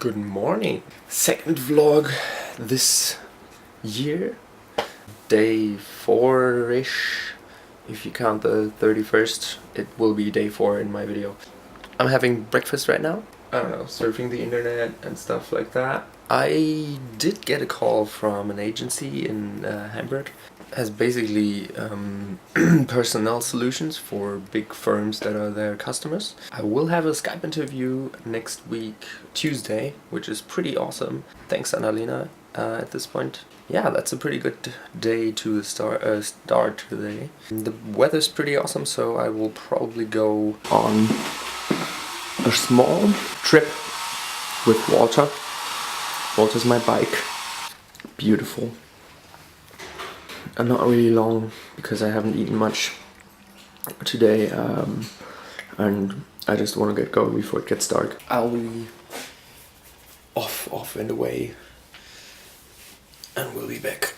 Good morning. Second vlog this year. Day 4-ish. If you count the 31st, it will be day 4 in my video. I'm having breakfast right now. I don't know, surfing the internet and stuff like that. I did get a call from an agency in Hamburg. It has basically personnel solutions for big firms that are their customers. I will have a Skype interview next week, Tuesday, which is pretty awesome. Thanks, Annalena, at this point. Yeah, that's a pretty good day to start today. The weather's pretty awesome, so I will probably go on a small trip with Walter. Walter's my bike. Beautiful. And not really long because I haven't eaten much today, and I just want to get going before it gets dark. I'll be off and away, and we'll be back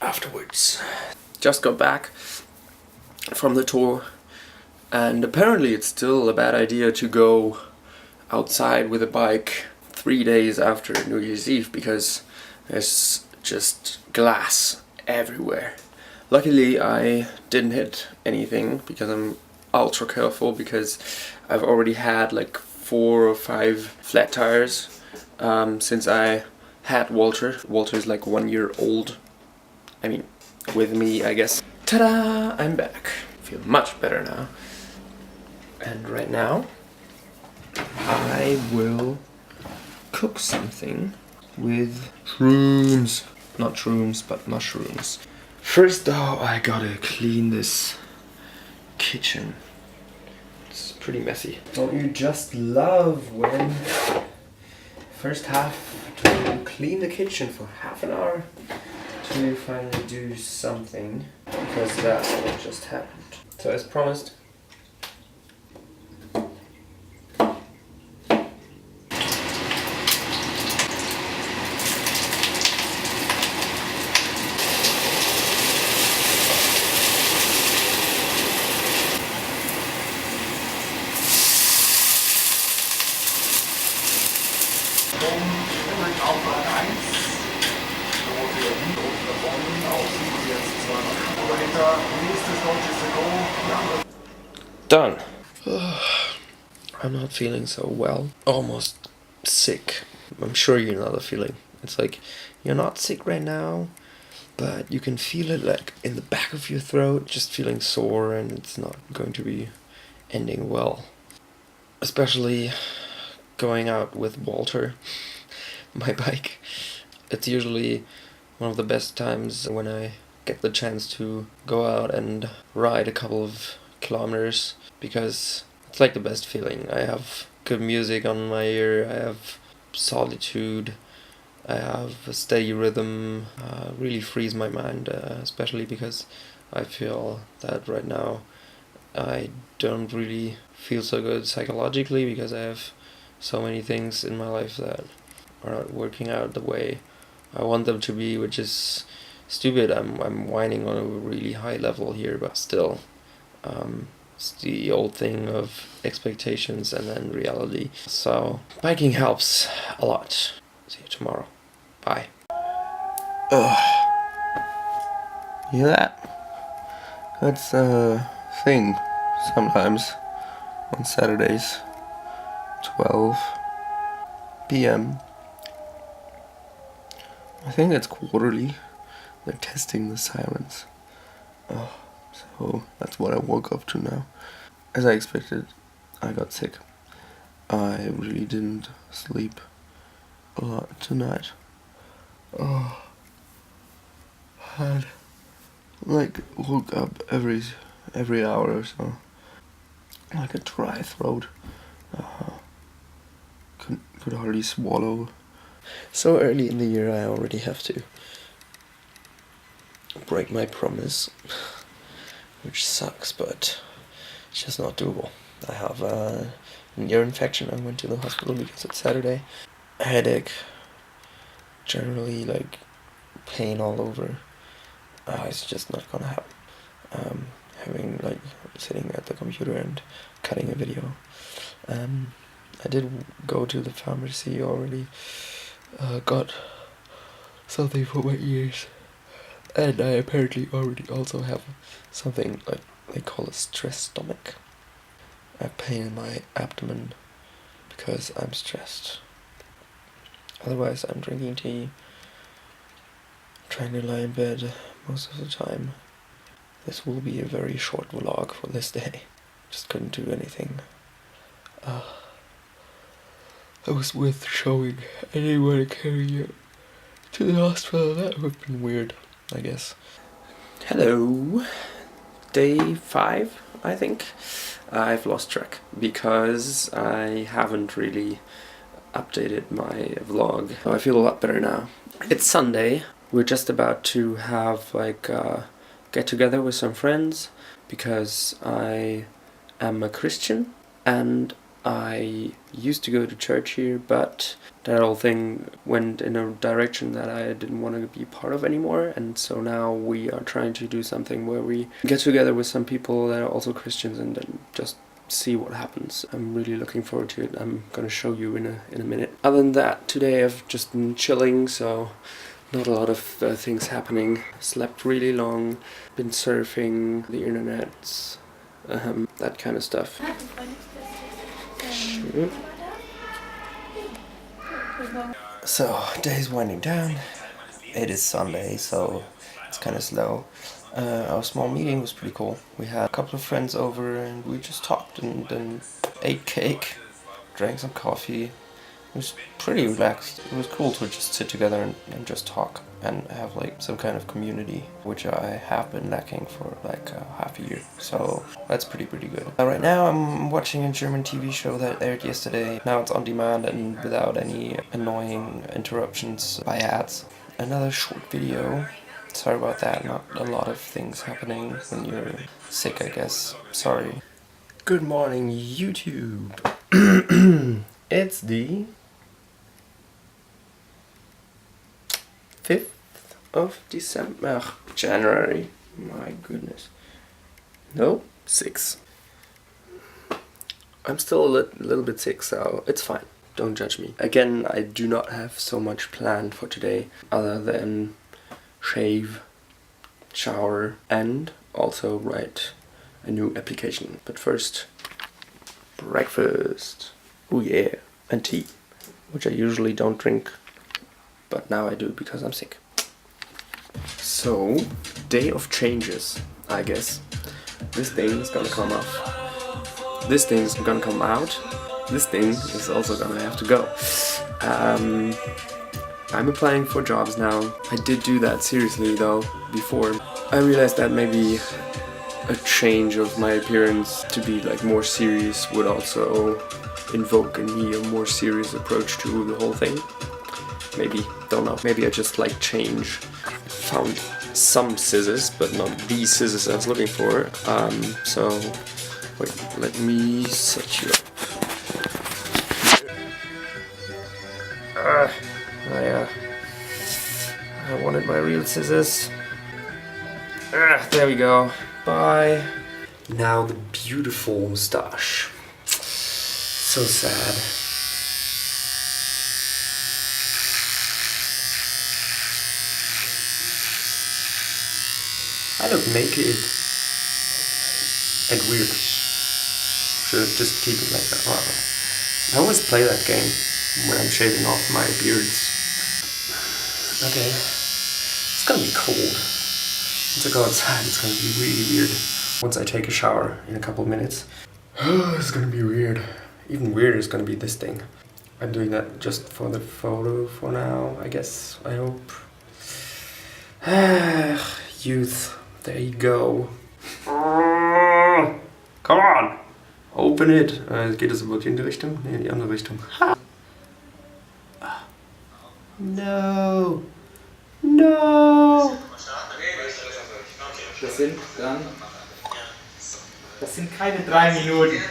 afterwards. Just got back from the tour, and apparently it's still a bad idea to go outside with a bike 3 days after New Year's Eve because there's just glass everywhere. Luckily I didn't hit anything because I'm ultra careful, because I've already had like 4 or 5 flat tires since I had Walter. Walter's like 1 year old. I mean, with me, I guess. Ta-da! I'm back. Feel much better now. And right now I will cook something with shrooms. Not shrooms, but mushrooms. First though, I gotta clean this kitchen. It's pretty messy. Don't you just love when first have to clean the kitchen for half an hour till you finally do something, because that's what just happened. So as promised, done. I'm not feeling so well. Almost sick. I'm sure you know the feeling. It's like you're not sick right now, but you can feel it like in the back of your throat, just feeling sore, and it's not going to be ending well. Especially going out with Walter, my bike. It's usually one of the best times when I get the chance to go out and ride a couple of kilometers, because it's like the best feeling. I have good music on my ear, I have solitude, I have a steady rhythm, really frees my mind, especially because I feel that right now I don't really feel so good psychologically, because I have so many things in my life that are not working out the way I want them to be, which is stupid. I'm whining on a really high level here, but still, it's the old thing of expectations and then reality. So biking helps a lot. See you tomorrow. Bye. Ugh. You hear that? That's a thing sometimes on Saturdays, 12 p.m. I think it's quarterly. They're testing the silence. So that's what I woke up to now. As I expected, I got sick. I really didn't sleep a lot tonight. Had like woke up every hour or so, like a dry throat. Could hardly swallow. So early in the year, I already have to break my promise, which sucks, but it's just not doable. I have an ear infection. I went to the hospital because it's Saturday. A headache, generally like pain all over. It's just not gonna happen. Having like sitting at the computer and cutting a video. I did go to the pharmacy already. Got something for my ears. And I apparently already also have something like they call a stress stomach. I have pain in my abdomen because I'm stressed. Otherwise, I'm drinking tea, trying to lie in bed most of the time. This will be a very short vlog for this day. Just couldn't do anything. I was worth showing. I didn't want to carry you to the hospital. That would have been weird, I guess. Hello. Day 5, I think. I've lost track because I haven't really updated my vlog. I feel a lot better now. It's Sunday. We're just about to have like a get together with some friends because I am a Christian and I used to go to church here, but that whole thing went in a direction that I didn't want to be part of anymore, and so now we are trying to do something where we get together with some people that are also Christians and then just see what happens. I'm really looking forward to it. I'm gonna show you in a minute. Other than that, today I've just been chilling, so not a lot of things happening. Slept really long, been surfing the internet, that kind of stuff. So, day's winding down. It is Sunday, so it's kind of slow. Our small meeting was pretty cool. We had a couple of friends over and we just talked and then ate cake, drank some coffee. It was pretty relaxed. It was cool to just sit together and just talk and have like some kind of community, which I have been lacking for like half a year. So that's pretty good. Right now I'm watching a German TV show that aired yesterday. Now it's on demand and without any annoying interruptions by ads. Another short video. Sorry about that, not a lot of things happening when you're sick, I guess. Sorry. Good morning, YouTube. It's the 5th of December. January. My goodness. No, 6. I'm still a little bit sick, so it's fine. Don't judge me. Again, I do not have so much planned for today other than shave, shower, and also write a new application. But first, breakfast. Oh yeah, and tea, which I usually don't drink, but now I do because I'm sick. So, day of changes, I guess. This thing is gonna come off. This thing is gonna come out. This thing is also gonna have to go. I'm applying for jobs now. I did do that seriously though before. I realized that maybe a change of my appearance to be like more serious would also invoke in me a more serious approach to the whole thing. Maybe, don't know. Maybe I just like change. Found some scissors, but not these scissors I was looking for. So wait, let me set you up. I wanted my real scissors. There we go. Bye. Now the beautiful moustache. So sad. I look naked and weird. Should just keep it like that. I always play that game when I'm shaving off my beards. Okay, it's gonna be cold. Once I go outside, it's gonna be really weird. Once I take a shower in a couple of minutes, it's gonna be weird. Even weirder is gonna be this thing. I'm doing that just for the photo for now, I guess. I hope. Youth, there you go. Come on! Open it! Geht es wirklich in die Richtung? Nee, in die andere Richtung. No! No! Das sind keine 3 Minuten.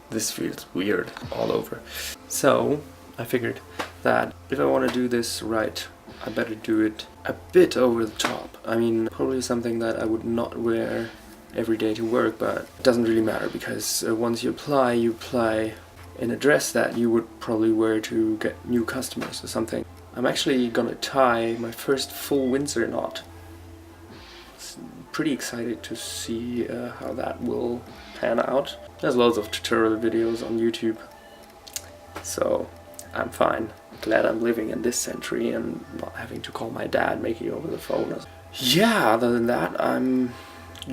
This feels weird all over. So, I figured that if I want to do this right, I better do it a bit over the top. I mean, probably something that I would not wear every day to work, but it doesn't really matter because once you apply in a dress that you would probably wear to get new customers or something. I'm actually gonna tie my first full Windsor knot. Pretty excited to see how that will pan out. There's loads of tutorial videos on YouTube, so I'm fine. Glad I'm living in this century and not having to call my dad, make it over the phone. Yeah, other than that, I'm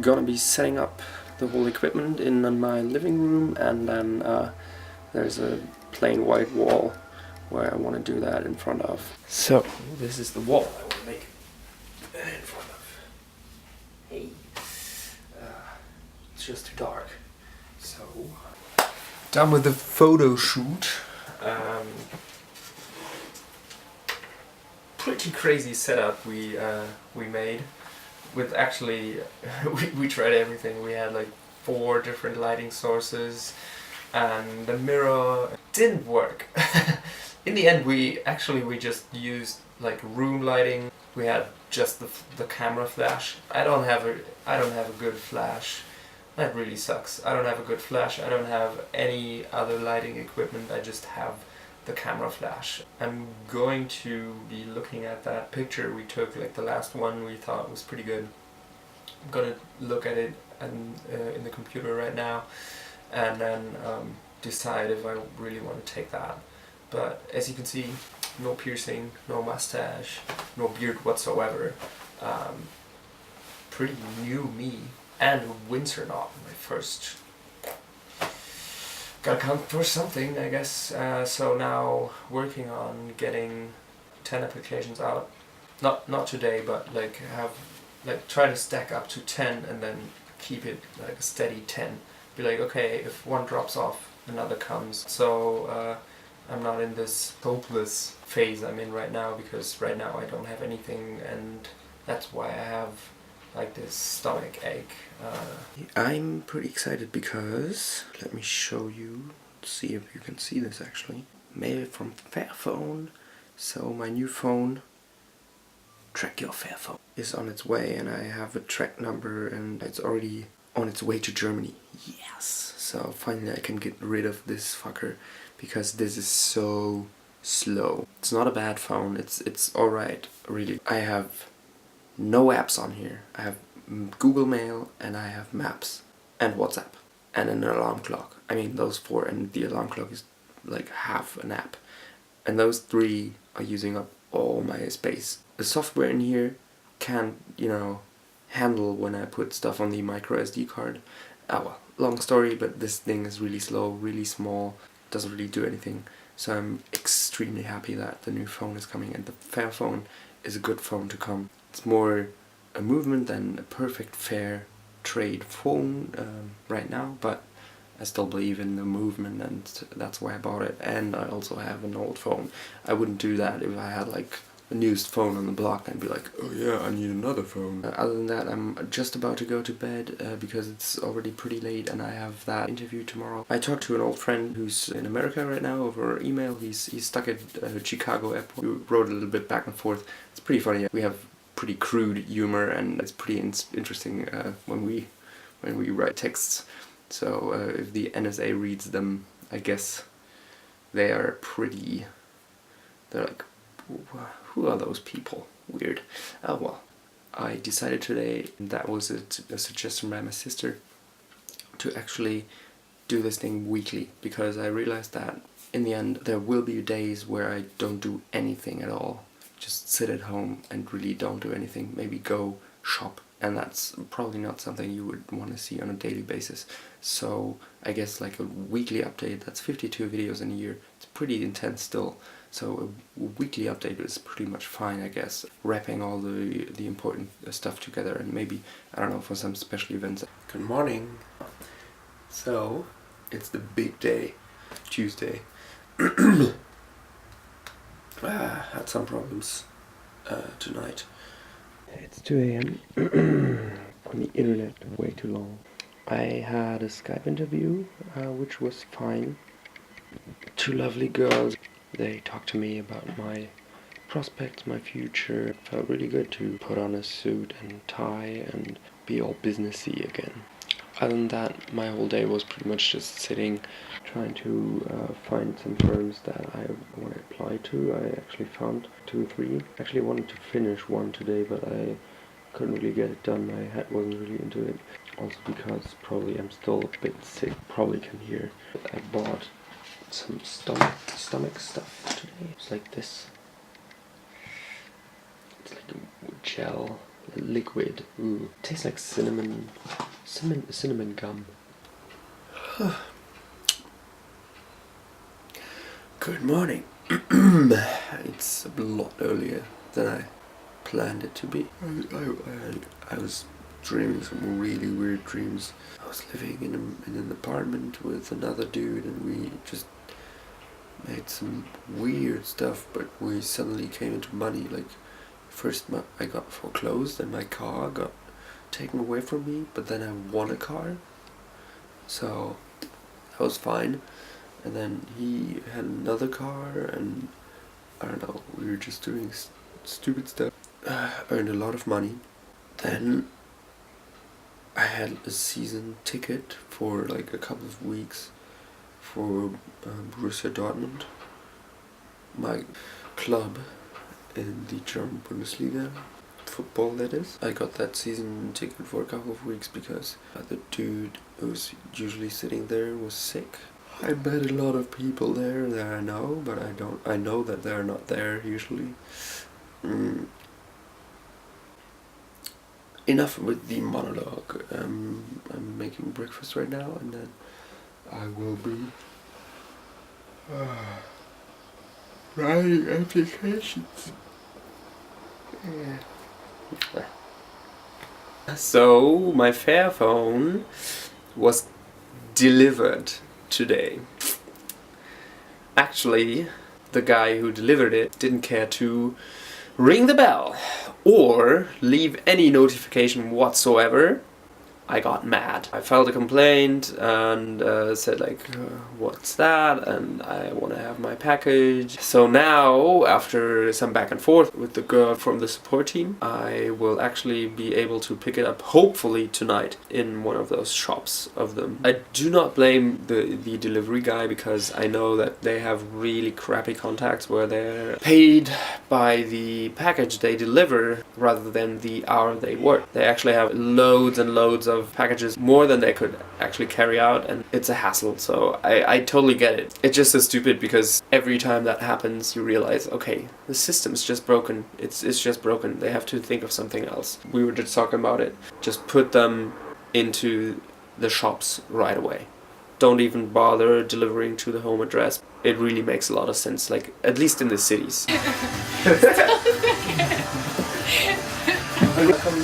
gonna be setting up the whole equipment in my living room, and then there's a plain white wall where I want to do that in front of. So this is the wall I want to make in front of. Hey, it's just too dark. So done with the photo shoot. Pretty crazy setup we made. With actually, we tried everything. We had like 4 different lighting sources, and the mirror didn't work. In the end, we just used like room lighting. We had just the camera flash. I don't have a good flash. That really sucks. I don't have a good flash. I don't have any other lighting equipment. I just have the camera flash. I'm going to be looking at that picture we took, like the last one we thought was pretty good. I'm gonna look at it and in the computer right now, and then decide if I really want to take that. But as you can see, no piercing, no mustache, no beard whatsoever. Pretty new me, and Windsor knot, my first. Gotta count for something, I guess. So now working on getting 10 applications out. Not today, but like try to stack up to 10 and then keep it like a steady 10. Be like, okay, if one drops off, another comes. So I'm not in this hopeless phase I'm in right now, because right now I don't have anything, and that's why I have like this stomach ache. I'm pretty excited because, let me show you, see if you can see this actually. Made it from Fairphone. So my new phone, Track Your Fairphone, is on its way, and I have a track number, and it's already on its way to Germany. Yes! So finally I can get rid of this fucker, because this is so slow. It's not a bad phone, it's alright, really. I have no apps on here. I have Google Mail, and I have Maps, and WhatsApp, and an alarm clock. I mean, those 4, and the alarm clock is like half an app. And those 3 are using up all my space. The software in here can't, handle when I put stuff on the micro SD card. Well, long story, but this thing is really slow, really small, doesn't really do anything. So I'm extremely happy that the new phone is coming, and the Fairphone is a good phone to come. It's more a movement than a perfect fair trade phone right now, but I still believe in the movement, and that's why I bought it. And I also have an old phone. I wouldn't do that if I had like a newest phone on the block and be like, oh yeah, I need another phone. Other than that, I'm just about to go to bed because it's already pretty late and I have that interview tomorrow. I talked to an old friend who's in America right now over email. He's stuck at Chicago airport. We wrote a little bit back and forth. It's pretty funny. We have pretty crude humor, and it's pretty interesting when we write texts. So if the NSA reads them, I guess they are pretty. They're like, who are those people? Weird. Oh well. I decided today, that was a suggestion by my sister, to actually do this thing weekly, because I realized that in the end there will be days where I don't do anything at all. Just sit at home and really don't do anything. Maybe go shop. And that's probably not something you would want to see on a daily basis. So I guess like a weekly update, that's 52 videos in a year. It's pretty intense still. So a weekly update is pretty much fine, I guess. Wrapping all the important stuff together, and maybe, I don't know, for some special events. Good morning. So, it's the big day, Tuesday. Had some problems tonight. It's 2 a.m. on the internet, way too long. I had a Skype interview, which was fine. 2 lovely girls. They talked to me about my prospects, my future. It felt really good to put on a suit and tie and be all businessy again. Other than that, my whole day was pretty much just sitting, trying to find some firms that I want to apply to. I actually found 2 or 3. Actually wanted to finish one today, but I couldn't really get it done. My head wasn't really into it. Also because probably I'm still a bit sick. Probably can hear. I bought some stomach stuff today. It's like this. It's like a gel, a liquid. Ooh, tastes like cinnamon gum. Good morning. It's a lot earlier than I planned it to be. I was dreaming some really weird dreams. I was living in an apartment with another dude, and we just made some weird stuff, but we suddenly came into money. Like, first I got foreclosed and my car got taken away from me, but then I won a car, so that was fine. And then he had another car, and I don't know, we were just doing stupid stuff. Earned a lot of money. Then I had a season ticket for like a couple of weeks for Borussia Dortmund, my club in the German Bundesliga, football that is. I got that season ticket for a couple of weeks because the dude who was usually sitting there was sick. I met a lot of people there that I know, but I know that they're not there usually. Enough with the monologue. I'm making breakfast right now, and then I will be writing applications. Yeah. So my Fairphone was delivered today. Actually, the guy who delivered it didn't care to ring the bell or leave any notification whatsoever. I got mad. I filed a complaint and said like, what's that? And I want to have my package. So now, after some back and forth with the girl from the support team, I will actually be able to pick it up hopefully tonight in one of those shops of them. I do not blame the delivery guy, because I know that they have really crappy contacts where they're paid by the package they deliver rather than the hour they work. They actually have loads and loads of packages, more than they could actually carry out, and it's a hassle. So I totally get it. It's just so stupid, because every time that happens you realize, okay, the system's just broken. It's just broken. They have to think of something else. We were just talking about it. Just put them into the shops right away. Don't even bother delivering to the home address. It really makes a lot of sense, like at least in the cities. Come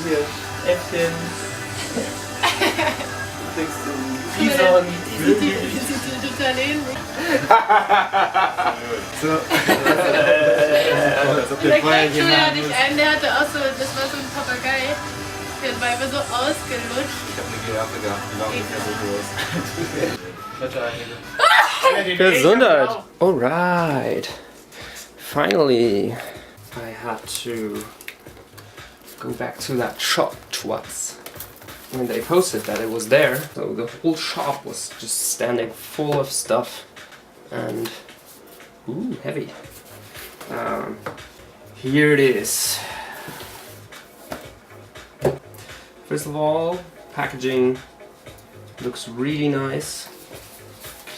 here. Äpfel. Bison. Sieht total ähnlich. So. Der Kleinschule hatte ich einen, der hatte auch so, das war so ein Papagei. Der war immer so ausgelutscht. Ich hab eine Giraffe gehabt, die war ungefähr so groß. Gesundheit! Alright. Finally, I had to go back to that shop twice. When they posted that it was there, so the whole shop was just standing full of stuff, and ooh, heavy. Here it is. First of all, packaging looks really nice.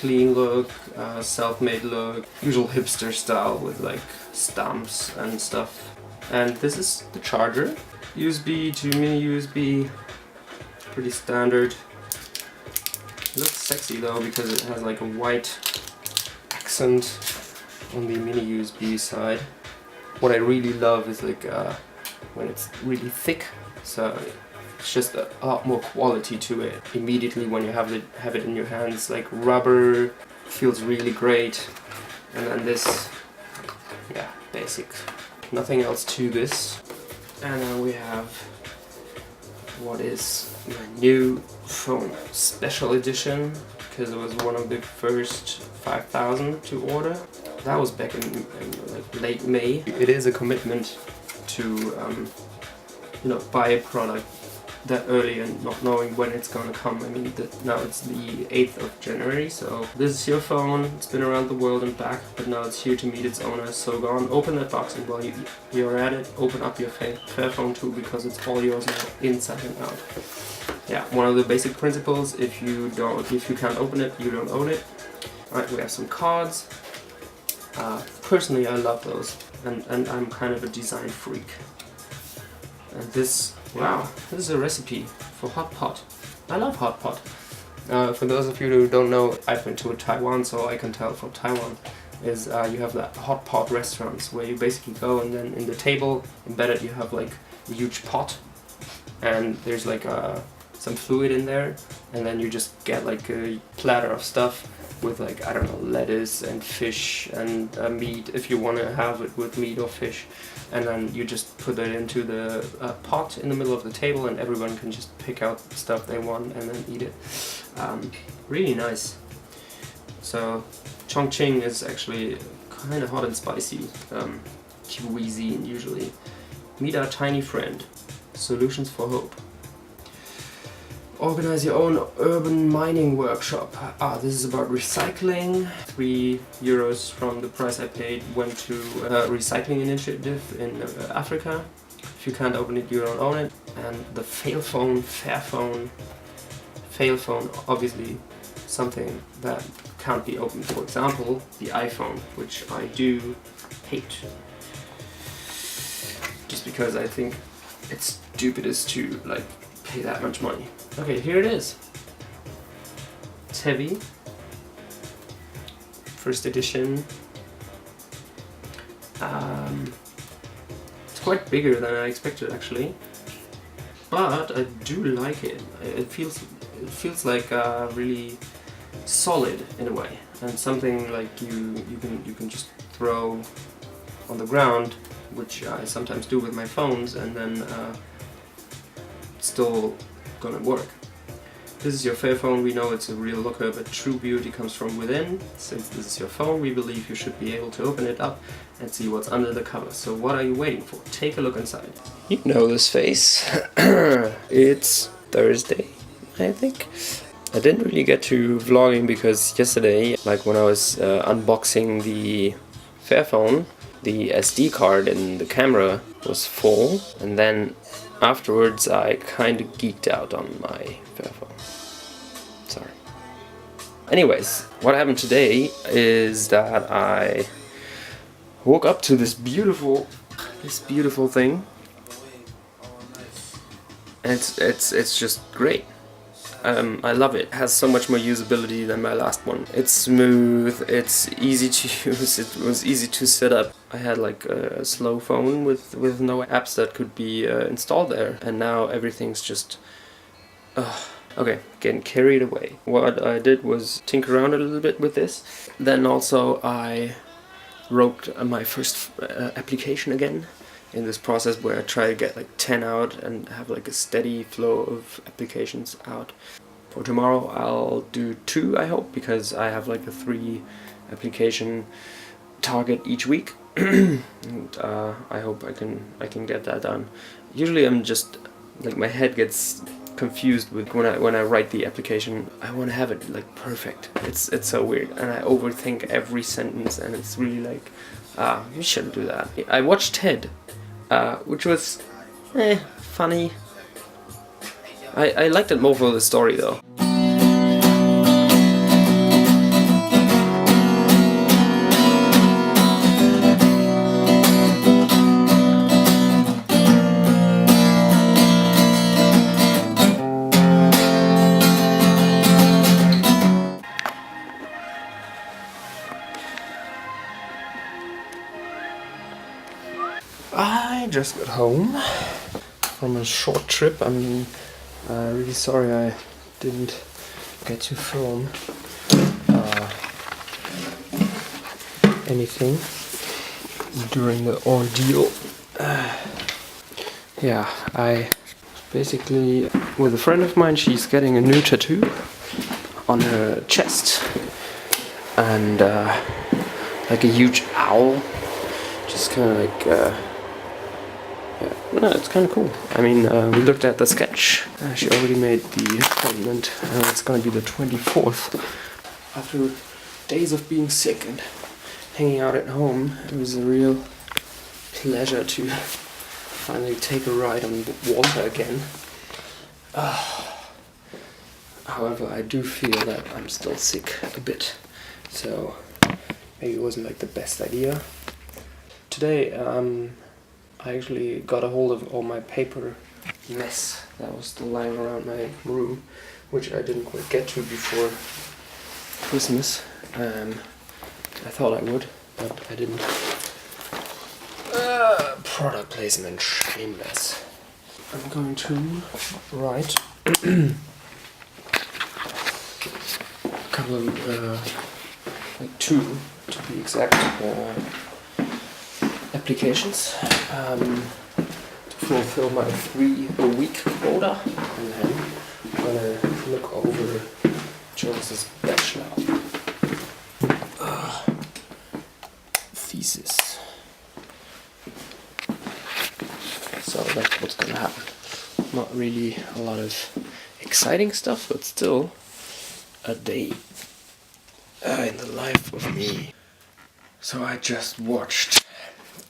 Clean look, self-made look, usual hipster style with like stamps and stuff. And this is the charger. USB to mini USB. Pretty standard. It looks sexy though, because it has like a white accent on the mini USB side. What I really love is like when it's really thick, so it's just a lot more quality to it. Immediately when you have it in your hands, like rubber, feels really great. And then this, yeah, basic. Nothing else to this. And then we have what is my new phone special edition, because it was one of the first 5,000 to order. That was back in like late May. It is a commitment to you know, buy a product that early and not knowing when it's gonna come. I mean, now it's the 8th of January, so this is your phone. It's been around the world and back, but now it's here to meet its owner. So go on, open that box, and while you're at it, open up your Fairphone too, because it's all yours now, inside and out. Yeah, one of the basic principles: if you can't open it, you don't own it. All right, we have some cards. Personally, I love those, and I'm kind of a design freak. And this, wow, this is a recipe for hot pot. I love hot pot. For those of you who don't know, I've been to Taiwan, so I can tell from Taiwan, is you have the hot pot restaurants where you basically go, and then in the table embedded you have like a huge pot, and there's like some fluid in there, and then you just get like a platter of stuff with, like, I don't know, lettuce and fish and meat if you want to have it with meat or fish, and then you just put it into the pot in the middle of the table, and everyone can just pick out the stuff they want and then eat it. Really nice. So Chongqing is actually kind of hot and spicy, cuisine usually. Meet our tiny friend. Solutions for hope. Organize your own urban mining workshop. This is about recycling. €3 from the price I paid went to a recycling initiative in Africa. If you can't open it, you don't own it. And the Fairphone, obviously something that can't be opened. For example, the iPhone, which I do hate. Just because I think it's stupidest to like pay that much money. Okay, here it is. It's heavy. First edition. It's quite bigger than I expected actually, but I do like it. It feels like really solid in a way, and something like you can just throw on the ground, which I sometimes do with my phones, and then it's still gonna work. This is your Fairphone. We know it's a real looker, but true beauty comes from within. Since this is your phone, we believe you should be able to open it up and see what's under the cover. So what are you waiting for? Take a look inside. You know this face. It's Thursday, I think. I didn't really get to vlogging because yesterday, like when I was unboxing the Fairphone, the SD card in the camera was full, and then afterwards I kind of geeked out on my Fairphone. Sorry. Anyways, what happened today is that I woke up to this beautiful thing, and it's just great. I love it. It has so much more usability than my last one. It's smooth, it's easy to use, it was easy to set up. I had like a slow phone with no apps that could be installed there, and now everything's just... Okay, getting carried away. What I did was tinker around a little bit with this. Then also I wrote my first application again, in this process where I try to get like 10 out and have like a steady flow of applications out. For tomorrow I'll do 2, I hope, because I have like a 3 application target each week. And I hope I can get that done. Usually I'm just like, my head gets confused with when I write the application. I want to have it like perfect. It's so weird, and I overthink every sentence, and it's really like, you shouldn't do that. I watched Ted, which was funny. I liked it more for the story though. I just got home from a short trip. I'm really sorry I didn't get to film anything during the ordeal. Yeah, I basically, with a friend of mine, she's getting a new tattoo on her chest, and like a huge owl, just kind of like Yeah, no, it's kind of cool. I mean, we looked at the sketch. She already made the appointment. It's gonna be the 24th. After days of being sick and hanging out at home, it was a real pleasure to finally take a ride on water again. However, I do feel that I'm still sick a bit, so maybe it wasn't like the best idea. Today, I actually got a hold of all my paper mess that was still lying around my room, which I didn't quite get to before Christmas. I thought I would, but I didn't. Product placement, shameless. I'm going to write a couple of, like 2 to be exact, applications to fulfill my 3-a-week quota, and then I'm gonna look over Jones's bachelor thesis. So that's what's gonna happen. Not really a lot of exciting stuff, but still a day in the life of me. So I just watched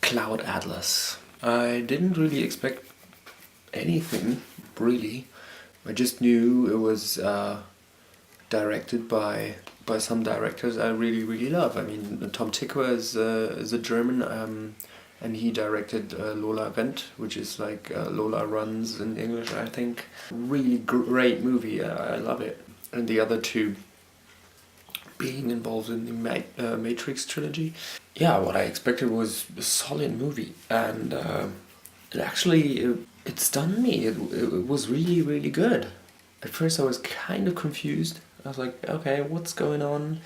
Cloud Atlas. I didn't really expect anything, really. I just knew it was directed by some directors I really love. I mean, Tom Tykwer is a German, and he directed Lola Rennt, which is like Lola Runs in English, I think. Really great movie. I love it. And the other 2 being involved in the Matrix trilogy. Yeah, what I expected was a solid movie, and it actually it stunned me. It was really good. At first I was kind of confused. I was like, okay, what's going on?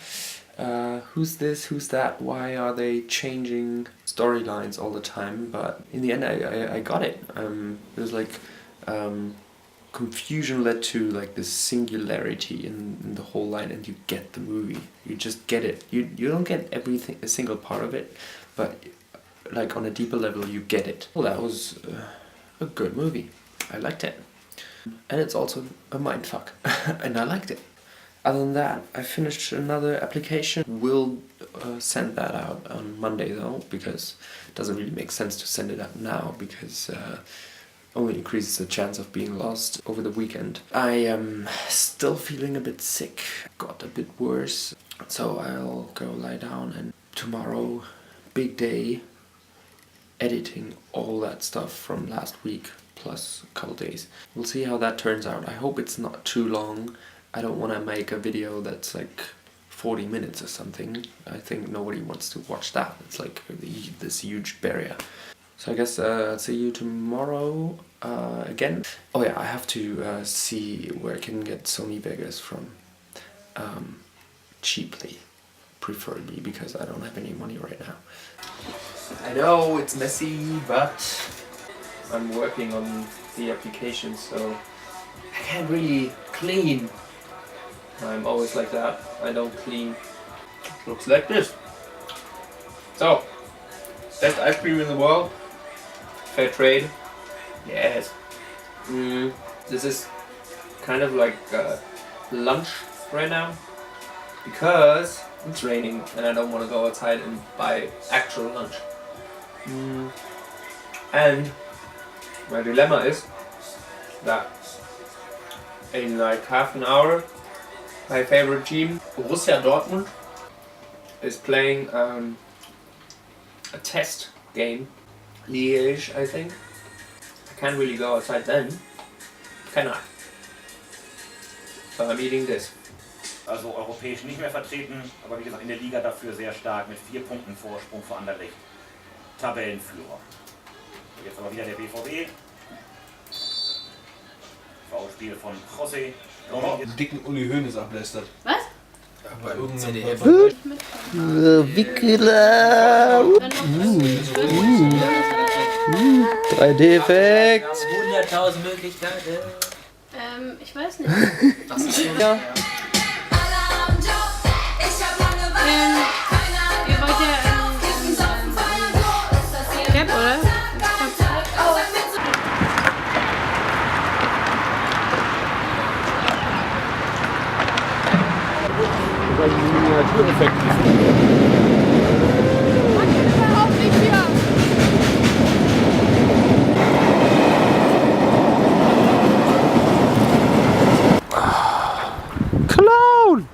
Who's this? Who's that? Why are they changing storylines all the time? But in the end, I got it. It was like confusion led to like this singularity in the whole line, and you get the movie. You just get it. You don't get everything, a single part of it, but like on a deeper level, you get it. Well, that was a good movie. I liked it, and it's also a mindfuck, and I liked it. Other than that, I finished another application. We'll send that out on Monday though, because it doesn't really make sense to send it out now, because only increases the chance of being lost over the weekend. I am still feeling a bit sick, got a bit worse, so I'll go lie down, and tomorrow, big day, editing all that stuff from last week, plus a couple days. We'll see how that turns out. I hope it's not too long. I don't want to make a video that's like 40 minutes or something. I think nobody wants to watch that. It's like this huge barrier. So I guess I'll see you tomorrow again. Oh yeah, I have to see where I can get Sony Vegas from cheaply, preferably, because I don't have any money right now. I know it's messy, but I'm working on the application, so I can't really clean. I'm always like that. I don't clean. Looks like this. So, best ice cream in the world. Fair trade. Yes. This is kind of like lunch right now, because it's raining and I don't want to go outside and buy actual lunch. And my dilemma is that in like half an hour, my favorite team, Borussia Dortmund, is playing a test game. Liège, I think. I can't really go outside then, can I? So I'm eating this. Also europäisch nicht mehr vertreten, aber wie gesagt in der Liga dafür sehr stark mit 4 Punkten Vorsprung vor Anderlecht. Tabellenführer. Jetzt aber wieder der BVB. Foulspiel von José. Den dicken Uli Hoeneß ablästert. Was? Ja, bei irgendeinem Wickler! 3D-Effekt! 100.000 Möglichkeiten. Ich weiß nicht. Das ist schon. Ja. Ihr wollt ja Cap, oder? effektiv. Überhaupt nicht hier. Clown!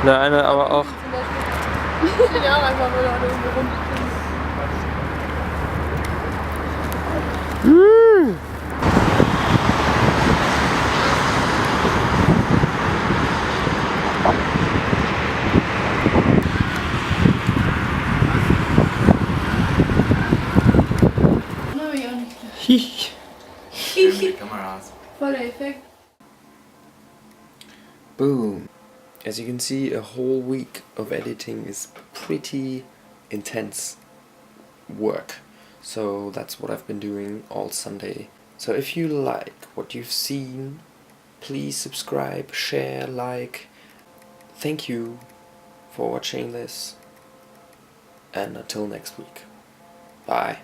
Na, eine aber auch. Ich bin ja auch einfach nur da irgendwo rum. Na, hab ich auch nicht. Kameras. Voller Effekt. Boom. As you can see, a whole week of editing is pretty intense work. So that's what I've been doing all Sunday. So if you like what you've seen, please subscribe, share, like. Thank you for watching this. And until next week. Bye.